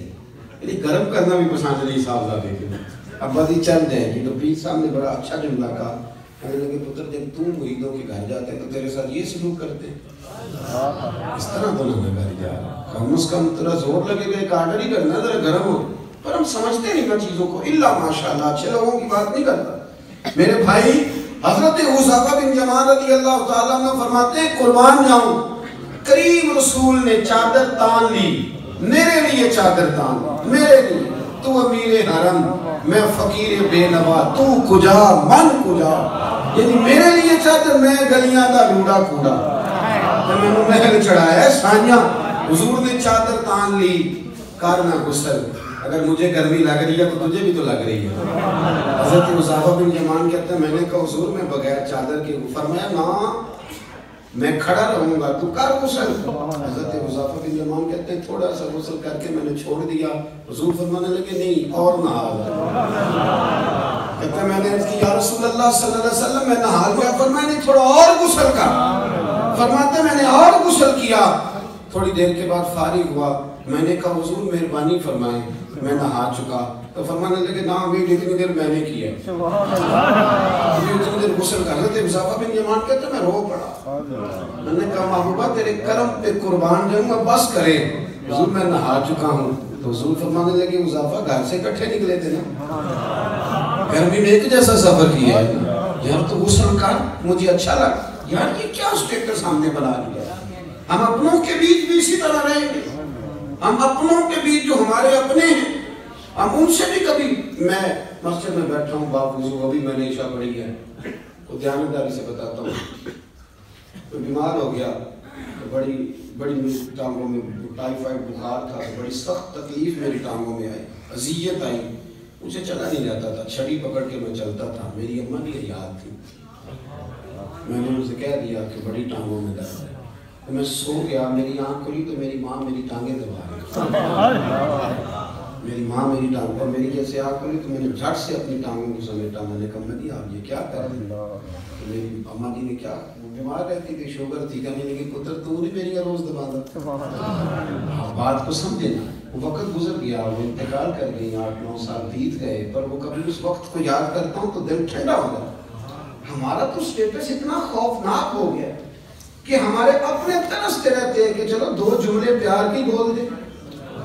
یعنی گرم کرنا بھی پسند نہیں صاحب زادے کے. ابا جی چل جائے گی. تو پیر صاحب نے بڑا اچھا جملہ کہا. کہنے لگے پتر جب تم مریدوں کے گھر جاتے ہیں تو تیرے ساتھ یہ سلوک کرتے ہیں، اس طرح تو نہ کر جا. کم از کم تیرا زور لگے گا ایک آرڈر ہی کرنا ذرا گرم ہو. پر ہم سمجھتے نہیں نا چیزوں کو. اللہ ماشاءاللہ اچھے لوگوں کی بات نہیں کرتا. میرے بھائی حضرت حذیفہ بن یمان رضی اللہ تعالیٰ عنہ فرماتے ہیں قربان جاؤں کریم رسول نے چادر تان لی، میرے لیے چادر تان، میرے لیے. تو امیر حرم، میں فقیر بے نوا، تو کجا من کجا. یعنی میرے لیے چادر، میں گلیاں دا لوڑا کوڑا، میں نے محل چڑھایا ہے سانیاں. حضور نے چادر تان لی، کرنا غسل. اگر مجھے گرمی لگ رہی ہے تو تجھے بھی تو لگ رہی ہے. حضرت حذیفہ بن یمان کہتے ہیں میں نے کہا حضور میں بغیر چادر کے. فرمایا نا میں کھڑا رہوں گا، تو کر غسل. حضرت حذیفہ بن یمان کہتے ہیں تھوڑا سا غسل کر کے میں نے چھوڑ دیا. حضور فرمانے لگے نہیں اور نہا. کہتے ہیں میں نے کہ یا رسول اللہ صلی اللہ علیہ وسلم میں نہا گیا. فرمایا نہیں تھوڑا اور غسل کر. فرماتے میں نے اور غسل کیا. تھوڑی دیر کے بعد فارغ ہوا. میں نے کہا حضور مہربانی فرمائیں میں نہا چکا. تو فرمانے لگے نا ابھی اتنی دیر میں نے کیا، اتنی دیر غسل کر. حضرت حذیفہ بن یمان کہتے ہیں میں رو پڑا. میں نے کہا محبوبہ تیرے کرم پہ قربان جاؤں گا، بس کرے. حضور میں نہا چکا ہوں. تو حضور فرمانے لگے حذیفہ گھر سے کٹھے نکلے تھے نا، گرمی میں ایک جیسا سفر کیا ہے یار، تو غسل کر. مجھے اچھا لگا یار یہ کیا اسٹیٹس ہم نے بنا لیا. ہم اپنوں کے بیچ بھی اسی طرح رہیں گے. ہم اپنوں کے بیچ جو ہمارے اپنے ہیں ہم ان سے بھی کبھی. میں مسجد میں بیٹھا ہوں باوضو، ابھی میں نے عشاء پڑھی ہے. تو دیانتداری سے بتاتا ہوں، کوئی بیمار ہو گیا تو بڑی میری ٹانگوں میں ٹائیفائڈ بخار تھا، تو بڑی سخت تکلیف میری ٹانگوں میں آئی، اذیت آئی، مجھے چلا نہیں جاتا تھا، چھڑی پکڑ کے میں چلتا تھا۔ میری اماں کی یاد تھی، میں نے اسے کہہ دیا کہ بڑی ٹانگوں میں درد ہے، تو میں سو گیا، میری آنکھ کھلی تو میری ماں میری ٹانگیں دبا رہی، میری ماں میری ٹانگ پر میری جیسے آنکھ کھلی تو میں نے جھٹ سے اپنی ٹانگوں کو سمیٹا، میں نے کہا مدی آپ یہ کیا کر رہے ہیں؟ تو میری اماں جی نے کیا، بیمار رہتی تھی، شوگر تھی، کہنے لگی پتر تو نہیں میری روز دبا دا۔ بات کو سمجھے نا، وہ وقت گزر گیا، وہ انتقال کر گئی، 8-9 سال بیت گئے، پر وہ کبھی اس وقت کو یاد کرتا ہوں تو دل ٹھنڈا ہو گیا۔ ہمارا تو اسٹیٹس اتنا خوفناک ہو گیا کہ ہمارے اپنے ترستے رہتے ہیں کہ چلو 2 جملے پیار کی بول دیں،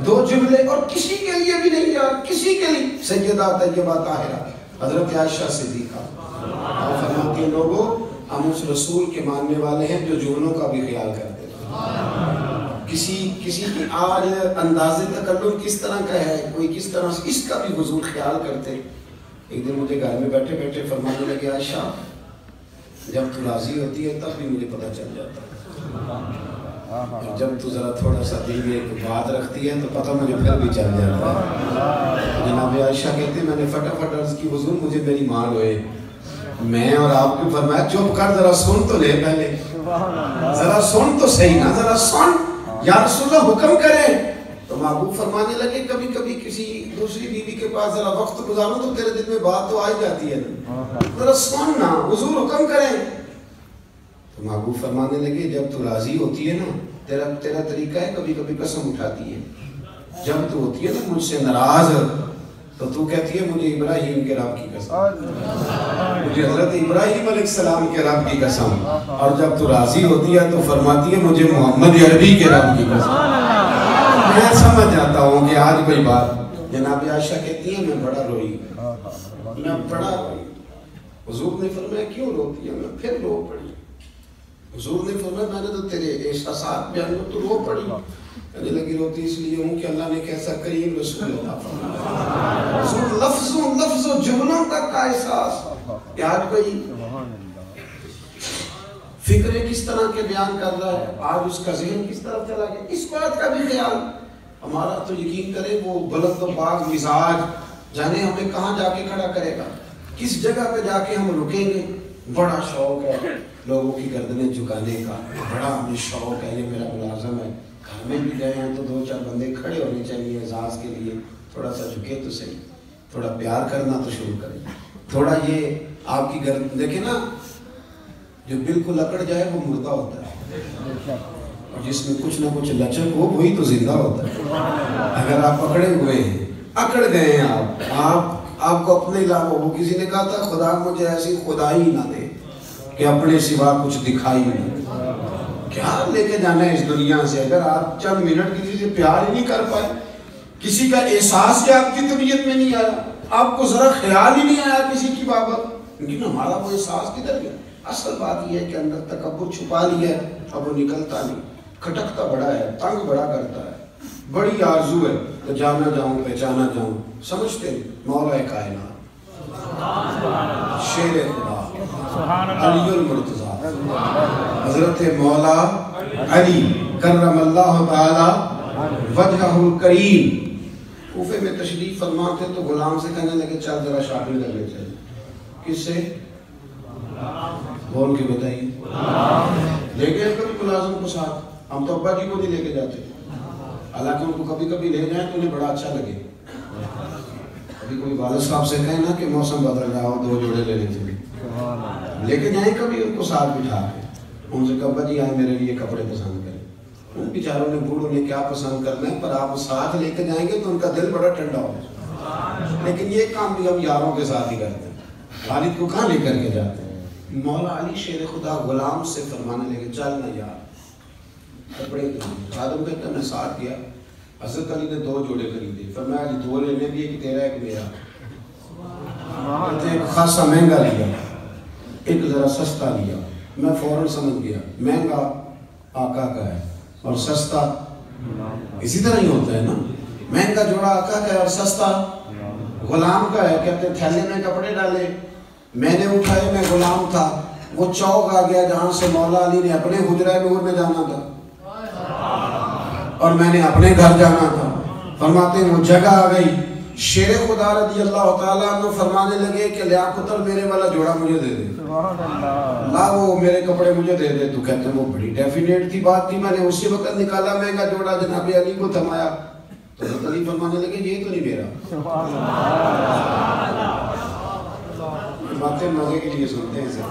2 جملے، اور کسی کے لیے بھی نہیں یار، کسی کے لیے۔ سیدہ طیبہ طاہرہ حضرت عائشہ صدیقہ اور فرماتی ہیں لوگوں ہم اس رسول کے ماننے والے ہیں جو جملوں کا بھی خیال کرتے ہیں۔ کسی کی آج انداز تکلم کس طرح کا ہے، کوئی کس طرح سے، اس کا بھی حضور خیال کرتے۔ ایک دن مجھے گھر میں بیٹھے بیٹھے فرمانے لگے عائشہ جب تو راضی ہوتی ہے تب بھی مجھے پتہ چل جاتا ہے، جب تو ذرا تھوڑا سا دل میں ایک بات رکھتی ہے تو پتہ مجھے پھر بھی چل جاتا ہے۔ جناب عائشہ کہتے ہیں میں نے فٹافٹ عرض کی حضور مجھے میری ماں روئے، میں اور آپ کو فرمایا چپ کر ذرا سن تو لے، پہلے ذرا سن تو صحیح نا، ذرا سن یا رسول اللہ حکم کریں۔ تو محبوب فرمانے لگے کبھی کبھی کسی دوسری بیوی کے پاس ذرا وقت گزارو تو تیرے دل میں بات تو آ جاتی ہے نا، ذرا سن نا، حضور حکم کریں۔ تو محبوب فرمانے لگے جب تو راضی ہوتی ہے نا تیرا طریقہ ہے کبھی کبھی قسم اٹھاتی ہے، جب تو ہوتی ہے نا مجھ سے ناراض تو تو کہتی ہے مجھے ابراہیم کے رب کی قسم، مجھے حضرت ابراہیم علیہ السلام کے رب کی قسم، اور جب تو راضی ہوتی ہے تو فرماتی ہے مجھے محمد عربی کے رب کی قسم۔ میں سمجھ جاتا ہوں کہ آج کوئی بات، جناب عائشہ کہتی ہے میں بڑا روئی، میں بڑا روئی۔ حضور نے فرمایا کیوں روتی ہے؟ میں پھر رو پڑی۔ حضور نے فرمایا میں نے تو تیرے احساسات بیان تو رو پڑی۔ کہنے لگی روتی اس لیے ہوں کہ اللہ نے کیسا کریم رسول اللہ فرمایا، حضور لفظوں جملوں تک کا احساس کہ آج کوئی فکریں کس طرح کے بیان کر رہا ہے، آج اس کا ذہن کس طرح چلا گیا، اس بات کا بھی خیال ہمارا تو یقین کرے وہ بلند و باغ مزاج جانے ہمیں کہاں جا کے کھڑا کرے گا، کس جگہ پہ جا کے ہم رکیں گے۔ بڑا شوق ہے لوگوں کی گردنیں جھکانے کا، بڑا ہمیں شوق ہے، یہ میرا ملازم ہے، گھر میں بھی گئے ہیں تو 2-4 بندے کھڑے ہونے چاہیے اعزاز کے لیے، تھوڑا سا جھکے تو صحیح، تھوڑا پیار کرنا تو شروع کریں، تھوڑا یہ آپ کی گردن دیکھیں نا، جو بالکل اکڑ جائے وہ مردہ ہوتا ہے، اور جس میں کچھ نہ کچھ لچک ہو وہی تو زندہ ہوتا ہے۔ اگر آپ پکڑے ہوئے ہیں، اکڑ گئے ہیں، آپ کو اپنے علاوہ، وہ کسی نے کہا تھا خدا مجھے ایسی خدائی نہ دے کہ اپنے سوا کچھ دکھائی نہ، کیا لے کے جانا ہے اس دنیا سے اگر آپ چند منٹ کسی سے پیار ہی نہیں کر پائے، کسی کا احساس کیا آپ کی طبیعت میں نہیں آیا، آپ کو ذرا خیال ہی نہیں آیا کسی کی بابت، لیکن ہمارا وہ احساس کدھر گیا؟ اصل بات یہ ہے کہ اندر تکبر چھپا لیا ہے، اب وہ نکلتا نہیں، کھٹکتا بڑا ہے، تنگ بڑا کرتا ہے، بڑی آرزو ہے کہ جانا جاؤں پہچانا جاؤں، سمجھتے ہیں مولا کائنات شیر خدا علی المرتضی حضرت مولا علی کرم اللہ تعالی وجہہ الکریم کوفے میں تشریف فرما تھے تو غلام سے کہنے لگے چل ذرا شادی کر لے چلے، کس سے؟ بول کے بتائیے، لے گئے کبھی ملازم کو ساتھ؟ ہم تو ابا جی کو نہیں لے کے جاتے، حالانکہ ان کو کبھی کبھی لے جائیں تو انہیں بڑا اچھا لگے۔ کبھی کوئی والد صاحب سے کہیں نا کہ موسم بدل رہا ہو 2 جوڑے لے لیتے لے کے جائیں کبھی ان کو ساتھ بٹھا کے، ان سے کہا ابا جی آئے میرے لیے کپڑے پسند کریں، ان بیچاروں نے بوڑھوں نے کیا پسند کرنا ہے، پر آپ ساتھ لے کے جائیں گے تو ان کا دل بڑا ٹھنڈا ہوگا۔ لیکن یہ کام بھی ہم یاروں کے ساتھ ہی کرتے ہیں، والد کو کہاں لے کر کے جاتے ہیں۔ مولا علی شیر خدا غلام سے فرمانے لگے چل نہ یار کپڑے خریدے، خادم کہتا میں ساتھ گیا، حضرت علی نے 2 جوڑے خریدے، فرمایا علی 2 لینے بھی ایک تیرا ایک میرا، ایک خاصا مہنگا لیا ایک ذرا سستا لیا، میں فوراً سمجھ گیا مہنگا آقا کا ہے اور سستا اسی طرح ہی ہوتا ہے نا، مہنگا جوڑا آقا کا ہے اور سستا غلام کا ہے۔ کہتے تھیلے میں کپڑے ڈالے، میں نے اٹھائے، میں غلام تھا، وہ چوک آ گیا جہاں سے مولا علی نے اپنے حجرہ نور میں جانا تھا اور میں نے اپنے گھر جانا تھا. فرماتے ہیں وہ جگہ آ گئی. شیر خدا رضی اللہ تعالیٰ عنہ فرمانے لگے کہ لیا پتر میرے والا جوڑا مجھے دے دے. لا وہ میرے کپڑے مجھے دے دے. تو کہتے ہیں وہ بڑی ڈیفینیٹ تھی بات تھی. میں نے اسی وقت نکالا مہنگا جوڑا جناب علی کو تھمایا. تو حضرت علی فرمانے لگے یہ تو نہیں میرا. باتیں مزے کے لیے سنتے ہیں سر.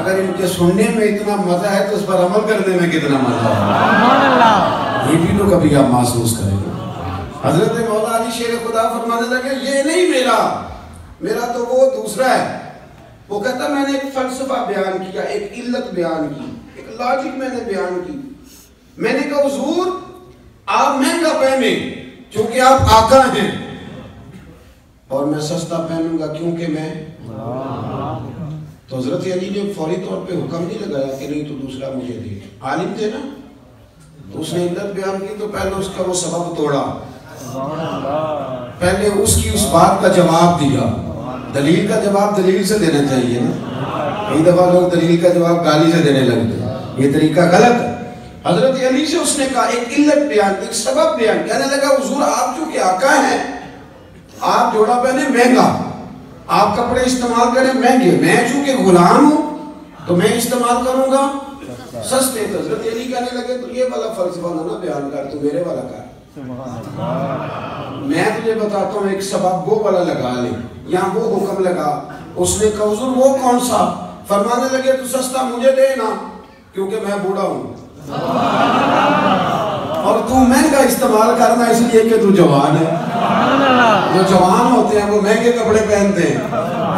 اگر ان کے سننے میں اتنا مزہ ہے تو اس پر عمل کرنے میں کتنا مزہ ہے. یہ بھی تو کبھی آپ محسوس کریں گے. حضرت مولا علی شیر خدا فرمانے لگے یہ نہیں میرا تو وہ دوسرا ہے. وہ کہتا میں نے ایک فلسفہ بیان کیا, ایک علت بیان کی, ایک لاجک میں نے بیان کی. میں نے کہا حضور آپ مہنگا پہنے چونکہ آپ آقا ہیں, اور میں سستا پہنوں گا کیونکہ میں. تو حضرت علی نے فوری طور پہ حکم نہیں لگایا کہ نہیں تو دوسرا مجھے دے. عالم تھے نا, تو اس نے علت بیان کی تو پہلے اس کا وہ سبب توڑا, پہلے اس کی اس بات کا جواب دیا. دلیل کا جواب دلیل سے دینا چاہیے نا. کئی دفعہ لوگ دلیل کا جواب گالی سے دینے لگتے ہیں, یہ طریقہ غلط ہے. حضرت علی سے اس نے کہا ایک علت بیان, ایک سبب بیان. کہنے لگا حضور آپ چونکہ آقا ہیں, آپ جوڑا پہنے مہنگا, آپ کپڑے استعمال کریں مہنگے, میں چونکہ غلام ہوں تو میں استعمال کروں گا سستے. حضرت علی کہنے لگے تو یہ والا فلسفہ نہ بیان کر, تو میرے والا کر. میں تجھے بتاتا ہوں ایک سبب وہ والا لگا لے, یہاں وہ حکم لگا. اس نے کہا حضور وہ کون سا؟ فرمانے لگے تو سستا مجھے دے نا کیونکہ میں بوڑھا ہوں, اور تو مہنگا استعمال کرنا اس لیے کہ تو جوان ہے. جو جوان ہوتے ہیں وہ مہنگے کپڑے پہنتے ہیں.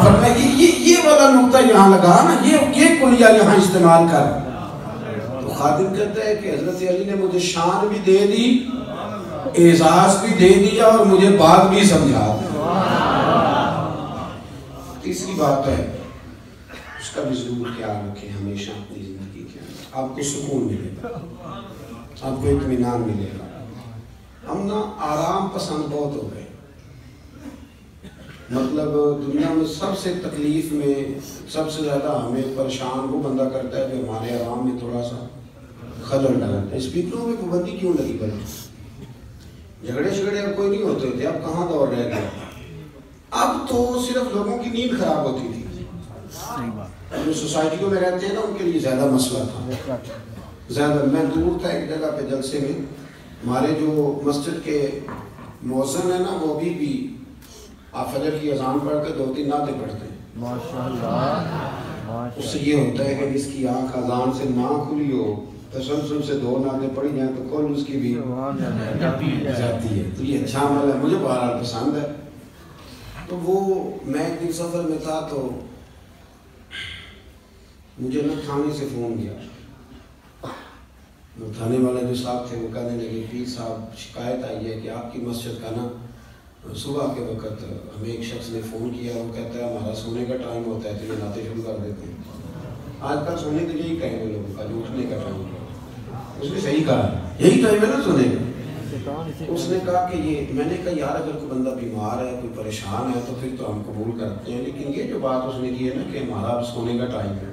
فرمایا یہ والا نقطہ یہاں لگا نا, یہ کلیہ یہاں استعمال کر. تو خادم کہتا ہے کہ حضرت علی نے مجھے شان بھی دے دی, اعزاز بھی دے دیا, اور مجھے بات بھی سمجھا. تیسری بات ہے اس کا بھی ضرور خیال رکھیں ہمیشہ اپنی زندگی کے اندر. آپ کو سکون ملے گا, آپ کو اطمینان ملے گا. ہم نا آرام پسند بہت ہو گئے. مطلب دنیا میں سب سے تکلیف میں سب سے زیادہ ہمیں پریشان وہ بندہ کرتا ہے جو ہمارے آرام میں تھوڑا سا خلل ڈالتا ہے. اسپیکروں میں پابندی کیوں لگی پڑی؟ جھگڑے اب کوئی نہیں ہوتے تھے, اب کہاں دور رہ گیا. اب تو صرف لوگوں کی نیند خراب ہوتی تھی. جو سوسائٹیوں میں رہتے ہیں نا ان کے لیے زیادہ مسئلہ تھا. زیادہ میں دور تھا ایک جگہ پہ جلسے میں, ہمارے جو مسجد کے مؤذن ہیں نا وہ ابھی بھی آپ فجر کی اذان پڑھ کے 2-3 نعتیں پڑھتے ہیں. ماشاءاللہ. اس سے یہ ہوتا ہے کہ جس کی آنکھ اذان سے نہ کھلی ہو تسلسل سے 2 نعتیں پڑھی جائیں تو کل اس کی بھی جاتی ہے. تو یہ اچھا عمل ہے, مجھے بہرحال پسند ہے. تو وہ میں ایک دن سفر میں تھا تو مجھے نا تھانے سے فون کیا. تھانے والے جو صاحب تھے وہ کہنے لگے پیر صاحب شکایت آئی ہے کہ آپ کی مسجد کا نا صبح کے وقت ہمیں ایک شخص نے فون کیا. وہ کہتا ہے ہمارا سونے کا ٹائم ہوتا ہے تو یہ نعتیں شروع کر دیتے ہیں. آج کل سونے کا یہی ٹائم ہے لوگوں کا, جو اٹھنے کا ٹائم ہے. اس نے صحیح کہا, یہی ٹائم ہے نا سونے کا. اس نے کہا کہ یہ, میں نے کہا یار اگر کوئی بندہ بیمار ہے, کوئی پریشان ہے تو پھر تو ہم قبول کرتے ہیں, لیکن یہ جو بات اس نے کی ہے نا کہ ہمارا سونے کا ٹائم ہے.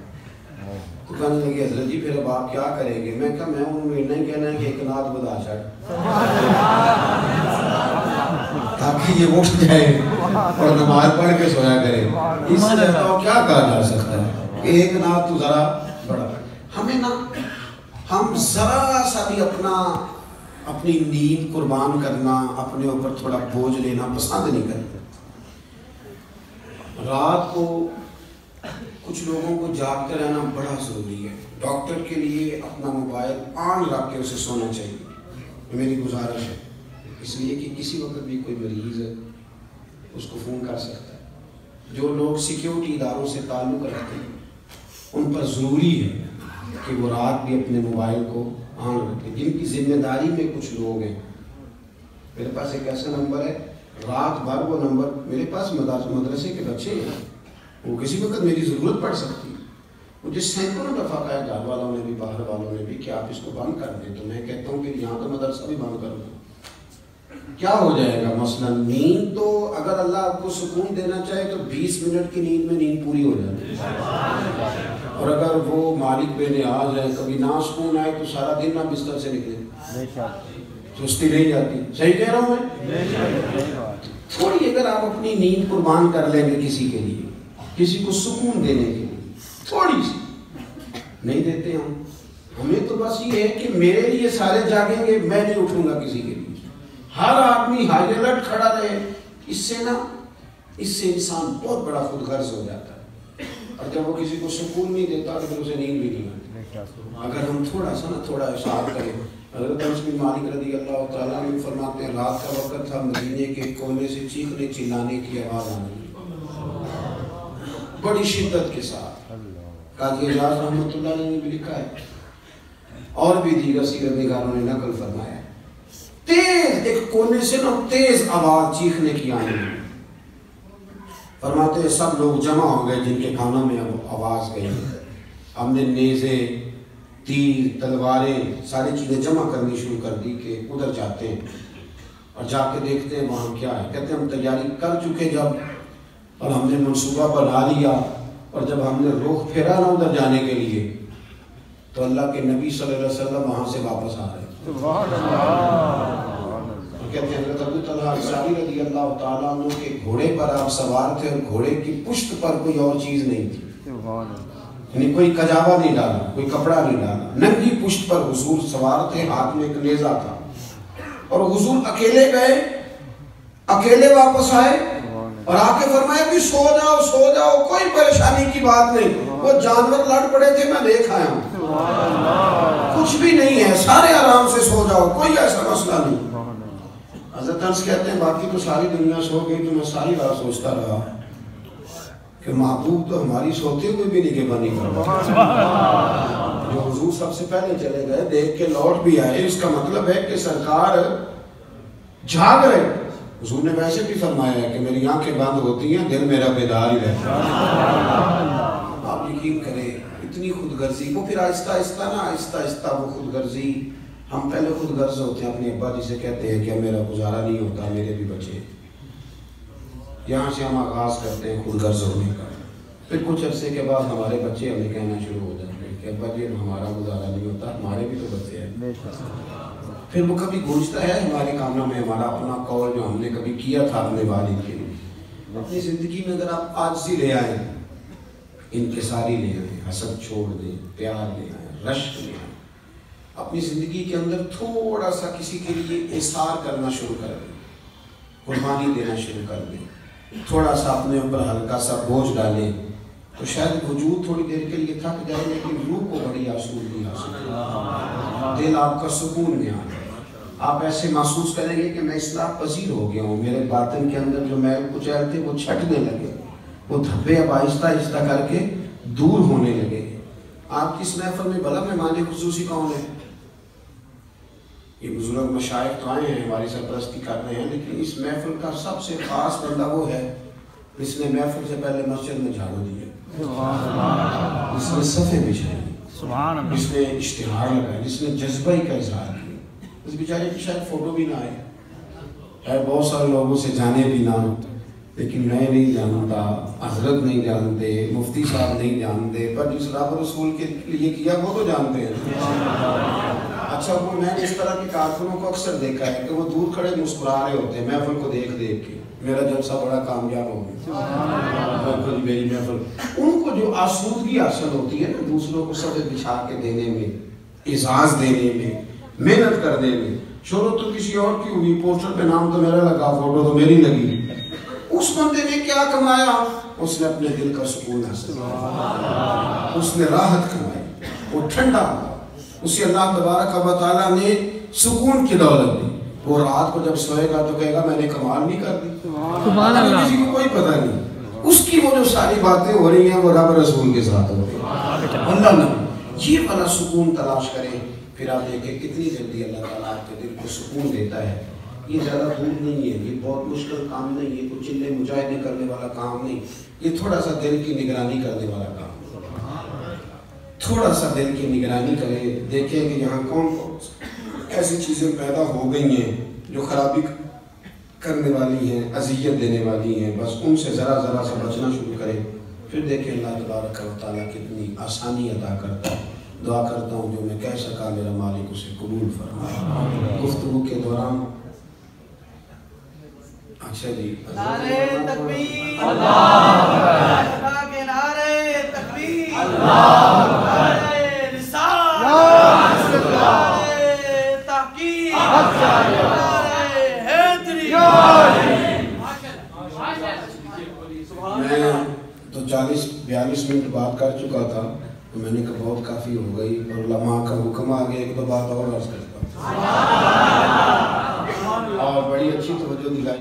تو کہنے لگے حضرت جی پھر اب آپ کیا کریں گے؟ میں کہا میں انہوں نے نہیں کہنا ہے کہ ایک نعت بدا چڑھ تاکہ یہ اٹھ جائے اور نماز پڑھ کے سویا کرے. اس سے کیا کہا جا سکتا ہے کہ ایک نعت تو ذرا بڑا. ہمیں نا ہم ذرا سا بھی اپنی نیند قربان کرنا, اپنے اوپر تھوڑا بوجھ لینا پسند نہیں کرتے. رات کو کچھ لوگوں کو جاگتے رہنا بڑا ضروری ہے. ڈاکٹر کے لیے اپنا موبائل آن رکھ کے اسے سونا چاہیے, میری گزارش ہے. اس لیے کہ کسی وقت بھی کوئی مریض ہے اس کو فون کر سکتا ہے. جو لوگ سیکیورٹی اداروں سے تعلق رکھتے ہیں ان پر ضروری ہے کہ وہ رات بھی اپنے موبائل کو آن رکھیں. جن کی ذمہ داری میں کچھ لوگ ہیں, میرے پاس ایک ایسا نمبر ہے, رات بھر وہ نمبر, میرے پاس مدرسے کے بچے ہیں, وہ کسی وقت میری ضرورت پڑ سکتی ہے. مجھے سینکڑوں دفعہ کہا گھر والوں نے بھی باہر والوں نے بھی کہ آپ اس کو بند کر دیں, تو میں کہتا ہوں کہ یہاں تو مدرسہ بھی بند کر دوں. کیا ہو جائے گا؟ مثلا نیند تو اگر اللہ آپ کو سکون دینا چاہے تو 20 منٹ کی نیند میں نیند پوری ہو جاتی ہے، اور اگر وہ مالک بے نیاز ہے کبھی نہ سکون آئے تو سارا دن نہ بستر سے نکلے، سستی نہیں جاتی۔ صحیح کہہ رہا ہوں میں؟ تھوڑی اگر آپ اپنی نیند قربان کر لیں گے کسی کے لیے، کسی کو سکون دینے کے لیے، تھوڑی سی نہیں دیتے ہمیں تو بس یہ ہے کہ میرے لیے سارے جاگیں گے، میں نہیں اٹھوں گا کسی کے لیے، ہر آدمی ہائی الرٹ کھڑا رہے۔ اس سے انسان بہت بڑا خود غرض ہو جاتا ہے، اور جب وہ کسی کو سکون نہیں دیتا تو پھر اسے نیند بھی نہیں آتی۔ اگر ہم تھوڑا احساس کریں، حضرت انس بن مالک رضی اللہ تعالیٰ عنہ فرماتے ہیں رات کا وقت تھا، مدینے کے کونے سے چیخنے چلانے کی آواز آنے لگی بڑی شدت کے ساتھ۔ قاضی اعجاز رحمۃ اللہ علیہ نے بھی لکھا ہے، اور بھی دیگر سیرت نگاروں نے نقل فرمایا، تیز ایک کونے سے نا تیز آواز چیخنے کی آنے لگی۔ فرماتے ہیں سب لوگ جمع ہو گئے جن کے کانوں میں اب آواز گئی، ہم نے نیزے، تیر، تلواریں، ساری چیزیں جمع کرنی شروع کر دی کہ ادھر جاتے ہیں اور جا کے دیکھتے ہیں وہاں کیا ہے۔ کہتے ہیں ہم تیاری کر چکے جب، اور ہم نے منصوبہ بنا لیا، اور جب ہم نے رخ پھیرا نا ادھر جانے کے لیے تو اللہ کے نبی صلی اللہ علیہ وسلم وہاں سے واپس آ رہے ہیں۔ سبحان اللہ۔ کہتے ہیں حضرت ابو طلحہ انصاری رضی اللہ تعالیٰ عنہ کے گھوڑے پر آپ سوار تھے، اور گھوڑے کی پشت پر کوئی اور چیز نہیں تھی، یعنی کوئی کجاوا نہیں ڈالا، کوئی کپڑا نہیں ڈالا، ننگی پشت پر حضور سوار تھے، ہاتھ میں ایک نیزہ تھا، اور حضور اکیلے گئے، اکیلے واپس آئے، اور آ کے فرمایا کہ سو جاؤ، کوئی پریشانی کی بات نہیں، وہ جانور لڑ پڑے تھے میں دیکھ آیا ہوں، کچھ بھی نہیں ہے، سارے آرام سے سو جاؤ، کوئی ایسا مسئلہ نہیں۔ حضرت انس کہتے ہیں باقی تو ساری دنیا سو گئی تو میں ساری رات سوچتا رہا کہ محبوب تو ہماری سوتے ہوئے بھی نگہبانی کر رہا، جو حضور سب سے پہلے چلے گئے دیکھ کے لوٹ بھی آئے، اس کا مطلب ہے کہ سرکار جاگ رہے۔ حضور نے ویسے بھی فرمایا ہے کہ میری آنکھیں بند ہوتی ہیں دل میرا بیدار ہی رہتا ہے۔ آپ یقین کریں اتنی خود غرضی، وہ پھر آہستہ آہستہ وہ خود غرضی، ہم پہلے خود غرض ہوتے ہیں، اپنے ابا جی سے کہتے ہیں کہ میرا گزارا نہیں ہوتا، میرے بھی بچے، یہاں سے ہم آغاز کرتے ہیں خود غرض ہونے کا۔ پھر کچھ عرصے کے بعد ہمارے بچے ہمیں کہنا شروع ہو جاتے ہیں کہ ابا جی ہمارا گزارا نہیں ہوتا، ہمارے بھی تو بچے ہیں۔ پھر وہ کبھی گونجتا ہے ہمارے کانوں میں ہمارا اپنا قول جو ہم نے کبھی کیا تھا اپنے والد کے لیے۔ اپنی زندگی میں اگر آپ عاجزی لے آئیں، انکساری لے آئیں، حسد چھوڑ دیں، پیار لے آئیں، رشک لے آئیں، اپنی زندگی کے اندر تھوڑا سا کسی کے لیے احسار کرنا شروع کر دیں، قربانی دینا شروع کر دیں، تھوڑا سا اپنے اوپر ہلکا سا بوجھ ڈالیں، تو شاید وجود تھوڑی دیر کے لیے تھک جائے لیکن روح کو بڑی آسودگی حاصل ہوگی، دل آپ کا سکون میں آ جائے، آپ ایسے محسوس کریں گے کہ میں اصلاح پذیر ہو گیا ہوں، میرے باطن کے اندر جو میل کچیل تھے وہ چھٹنے لگے، وہ دھبے اب آہستہ آہستہ کر کے دور ہونے لگے۔ آپ کی اس محفل میں بھلا مہمان خصوصی کون ہے؟ یہ بزرگ مشائخ تو آئے ہیں ہماری سرپرستی کر رہے ہیں، لیکن اس محفل کا سب سے خاص بندہ وہ ہے جس نے محفل سے پہلے مسجد میں جھاڑو دیا، جس نے صفحے بچھائے، جس نے اشتہار لگایا، جس نے جذبہ کا اظہار کیا۔ اس بیچارے کی شاید فوٹو بھی نہ آئے، بہت سارے لوگوں سے جانے بھی نہ، لیکن میں نہیں جانتا، حضرت نہیں جانتے، مفتی صاحب نہیں جانتے، پر جس راہ رسول کے لیے کیا وہ تو جانتے ہیں۔ اچھا وہ میں اس طرح کے کارکنوں کو اکثر دیکھا ہے کہ وہ دور کھڑے مسکرا رہے ہوتے ہیں محفل کو دیکھ دیکھ کے، میرا جلسہ بڑا کامیاب ہو گیا، میری محفل۔ ان کو جو آسودگی حاصل ہوتی ہے نا دوسروں کو صدر بچھا کے دینے میں، اعزاز دینے میں، محنت کرنے میں، شروع تو کسی اور کی ہوئی، پوسٹر پہ نام تو میرا لگا، فوٹو تو میری لگی، اس بندے نے کیا کمایا؟ اس نے اپنے دل کا سکون حاصل کیا، اس نے راحت کمائی، وہ ٹھنڈا ہوا، اسے اللہ تبارک و تعالیٰ نے سکون کی دولت دی۔ وہ رات کو جب سوئے گا تو کہے گا میں نے کمال نہیں کر دی، کسی کو کوئی پتہ نہیں، اس کی وہ جو ساری باتیں ہو رہی ہیں وہ رب رسول کے ساتھ ہو رہی ہیں۔ اللہ نے یہ والا سکون تلاش کریں، پھر آپ دیکھیں کتنی جلدی اللہ تعالیٰ آپ کے دل کو سکون دیتا ہے۔ یہ زیادہ دور نہیں ہے، یہ بہت مشکل کام نہیں ہے، کوئی چلے مجاہدے کرنے والا کام نہیں، یہ تھوڑا سا دل کی نگرانی کرنے والا کام، تھوڑا سا دل کی نگرانی کریں، دیکھیں کہ یہاں کون کون ایسی چیزیں پیدا ہو گئی ہیں جو خرابی کرنے والی ہیں، اذیت دینے والی ہیں، بس ان سے ذرا ذرا سے بچنا شروع کریں، پھر دیکھیں اللہ تبارک و تعالیٰ کتنی آسانی عطا کرتا ہے۔ دعا کرتا ہوں جو میں کہہ سکا میرا مالک اسے قبول فرمائے۔ گفتگو کے دوران اچھا جی، نعرے تکبیر، اللہ کے نعرے تکبیر، نعرے رسالت، نعرے تحقیق، نعرے حیدری۔ میں تو 40-42 منٹ بات کر چکا تھا، تو میں نے کہا بہت کافی ہو گئی، اور علماء کا حکم آ گیا، ایک دو بات اور عرض کرتا ہوں، اور بڑی اچھی توجہ دلائی۔